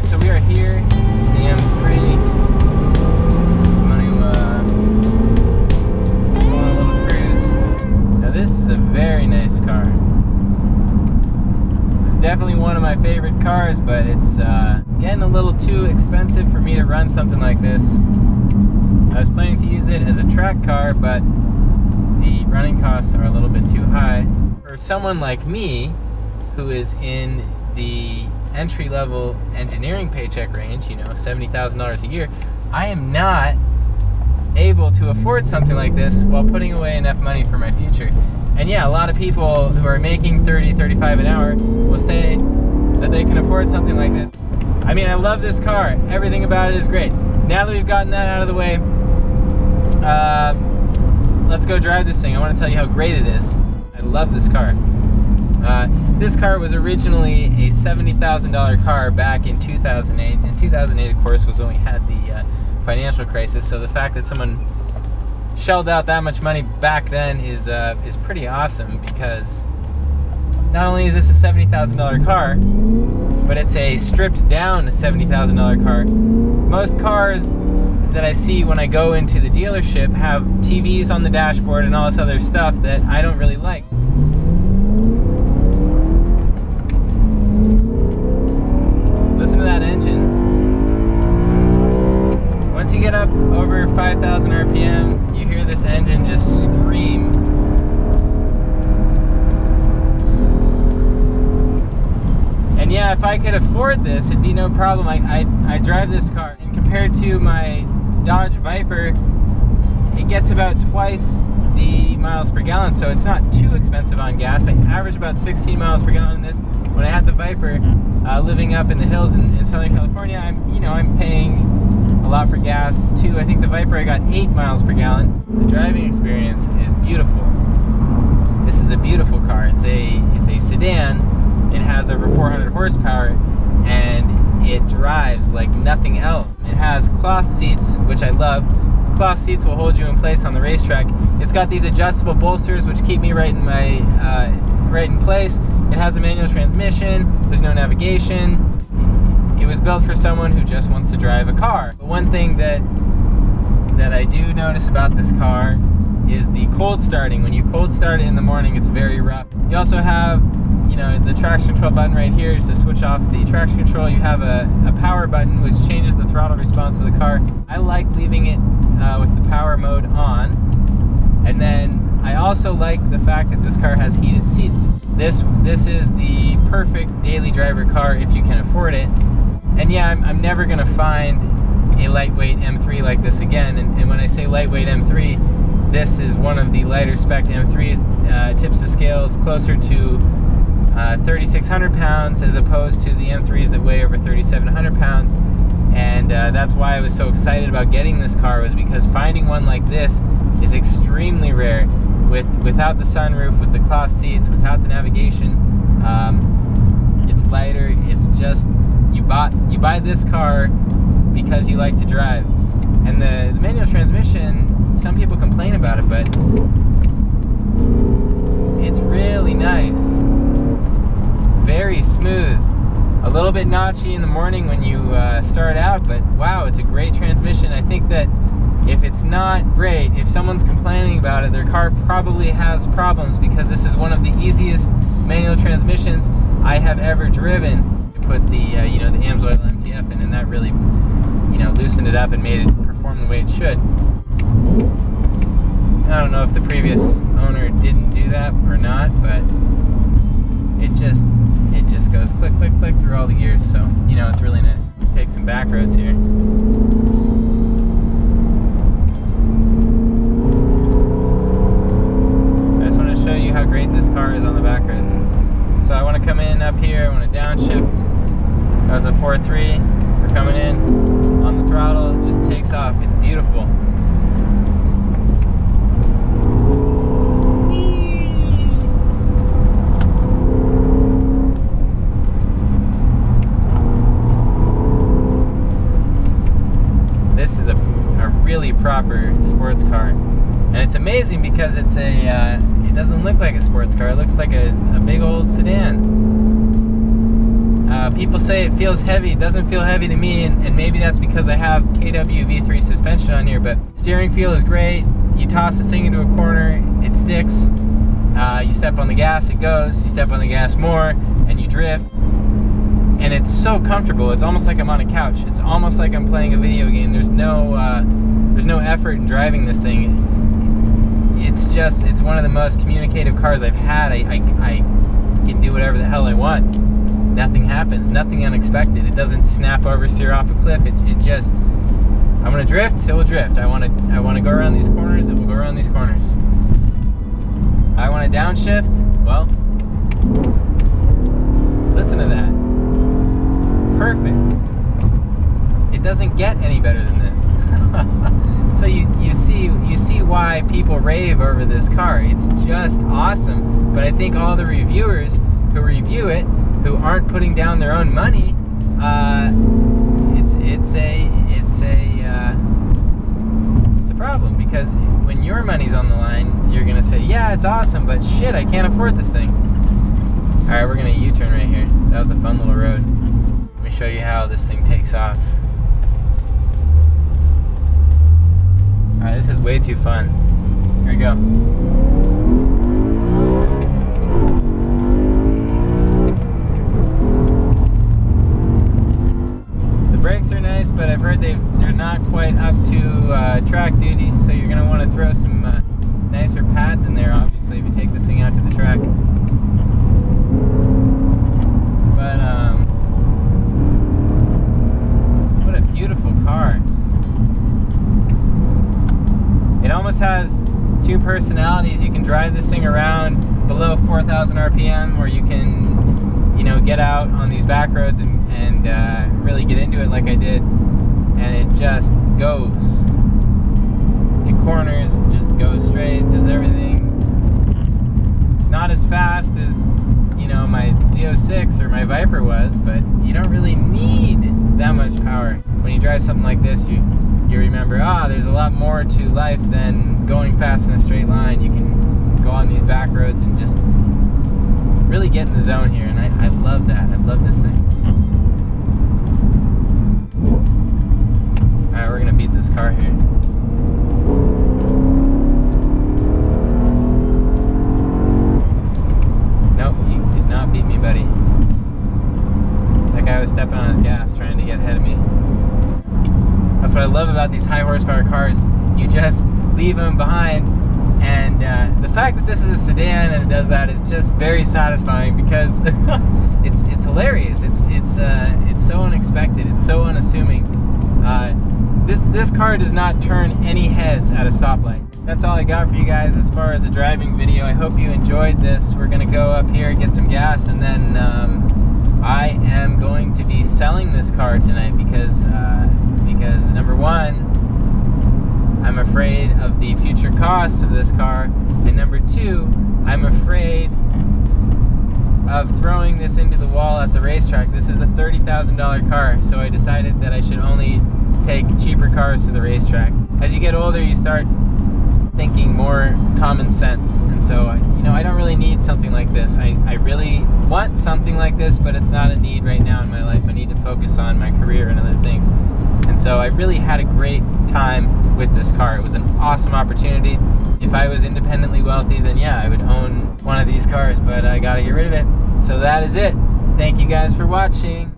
Alright, so we are here in the M3. I'm going to go on a little cruise. Now this is a very nice car. This is definitely one of my favorite cars, but it's getting a little too expensive for me to run something like this. I was planning to use it as a track car, but the running costs are a little bit too high. For someone like me, who is in the entry-level engineering paycheck range, you know, $70,000 a year, I am not able to afford something like this while putting away enough money for my future. And yeah, a lot of people who are making $30, $35 an hour will say that they can afford something like this. I mean, I love this car. Everything about it is great. Now that we've gotten that out of the way, let's go drive this thing. I want to tell you how great it is. I love this car. This car was originally a $70,000 car back in 2008. And 2008, of course, was when we had the financial crisis. So the fact that someone shelled out that much money back then is pretty awesome, because not only is this a $70,000 car, but it's a stripped down $70,000 car. Most cars that I see when I go into the dealership have TVs on the dashboard and all this other stuff that I don't really like. Listen to that engine. Once you get up over 5,000 RPM, you hear this engine just scream. And yeah, if I could afford this, it'd be no problem. I drive this car, and compared to my Dodge Viper, it gets about twice the miles per gallon, so it's not too expensive on gas. I average about 16 miles per gallon in this. When I had the Viper, living up in the hills in Southern California, I'm paying a lot for gas too. I think the Viper, I got 8 miles per gallon. The driving experience is beautiful. This is a beautiful car. It's a sedan. It has over 400 horsepower, and it drives like nothing else. It has cloth seats, which I love. Cloth seats will hold you in place on the racetrack. It's got these adjustable bolsters, which keep me right in place. It has a manual transmission. There's no navigation. It was built for someone who just wants to drive a car. But one thing that I do notice about this car is the cold starting. When you cold start it in the morning, it's very rough. You also have, the traction control button right here is to switch off the traction control. You have a power button, which changes the throttle response of the car. I like leaving it with the power mode on. And then I also like the fact that this car has heated seats. This is the perfect daily driver car if you can afford it. And yeah, I'm never gonna find a lightweight M3 like this again. And when I say lightweight M3, this is one of the lighter spec M3s. Tips the scales closer to 3,600 pounds as opposed to the M3s that weigh over 3,700 pounds. And that's why I was so excited about getting this car, was because finding one like this is extremely rare. Without the sunroof, with the cloth seats, without the navigation. It's lighter. It's just, you buy this car because you like to drive. And the manual transmission, some people complain about it, but it's really nice. Very smooth. A little bit notchy in the morning when you start out, but wow, it's a great transmission. I think that if it's not great, if someone's complaining about it, their car probably has problems, because this is one of the easiest manual transmissions I have ever driven. You put the the AMSOIL MTF in, and that really loosened it up and made it perform the way it should. I don't know if the previous owner didn't do that or not, but it just goes click, click, click through all the gears, so it's really nice. Take some back roads here. I just want to show you how great this car is on the back roads. So I want to come in up here, I want to downshift. That was a 4.3. We're coming in on the throttle, it just takes off. It's beautiful. This is a really proper sports car, and it's amazing because it's it doesn't look like a sports car. It looks like a big old sedan. People say it feels heavy. It doesn't feel heavy to me, and maybe that's because I have KW V3 suspension on here, but steering feel is great. You toss this thing into a corner, it sticks. You step on the gas, it goes. You step on the gas more, and you drift. And it's so comfortable. It's almost like I'm on a couch. It's almost like I'm playing a video game. There's no effort in driving this thing. It's one of the most communicative cars I've had. I can do whatever the hell I want. Nothing happens, nothing unexpected. It doesn't snap oversteer off a cliff. It just, I want to drift, it will drift. I want to go around these corners, it will go around these corners. I want to downshift, well, listen to that. Perfect. It doesn't get any better than this. So you see why people rave over this car. It's just awesome. But I think all the reviewers who review it, who aren't putting down their own money, it's a problem, because when your money's on the line, you're gonna say, yeah, it's awesome, but shit, I can't afford this thing. All right, we're gonna U-turn right here. That was a fun little road. Let me show you how this thing takes off. All right, this is way too fun. Here we go. Brakes are nice, but I've heard they're not quite up to track duty, so you're going to want to throw some nicer pads in there, obviously, if you take this thing out to the track. But what a beautiful car. It almost has two personalities. You can drive this thing around below 4,000 RPM, or you can, get out on these back roads and really get into it like I did, and it just goes. It corners, it just goes straight, does everything. Not as fast as, my Z06 or my Viper was, but you don't really need that much power. When you drive something like this, you remember, there's a lot more to life than going fast in a straight line. You can go on these back roads and just really get in the zone here, and I love that. I love this thing. Alright, we're gonna beat this car here. Nope, you did not beat me, buddy. That guy was stepping on his gas trying to get ahead of me. That's what I love about these high horsepower cars. You just leave them behind, and the fact that this is a sedan and it does that is just very satisfying, because it's hilarious. It's so unexpected. It's so unassuming. This car does not turn any heads at a stoplight. That's all I got for you guys as far as a driving video. I hope you enjoyed this. We're gonna go up here, get some gas, and then I am going to be selling this car tonight because number one, I'm afraid of the future costs of this car, and number two, I'm afraid of throwing this into the wall at the racetrack. This is a $30,000 car, so I decided that I should only take cheaper cars to the racetrack. As you get older, you start thinking more common sense, and so I don't really need something like this. I really want something like this, but it's not a need right now in my life. I need to focus on my career and other things. And so I really had a great time with this car. It was an awesome opportunity. If I was independently wealthy, then yeah, I would own one of these cars, but I gotta get rid of it. So that is it. Thank you guys for watching.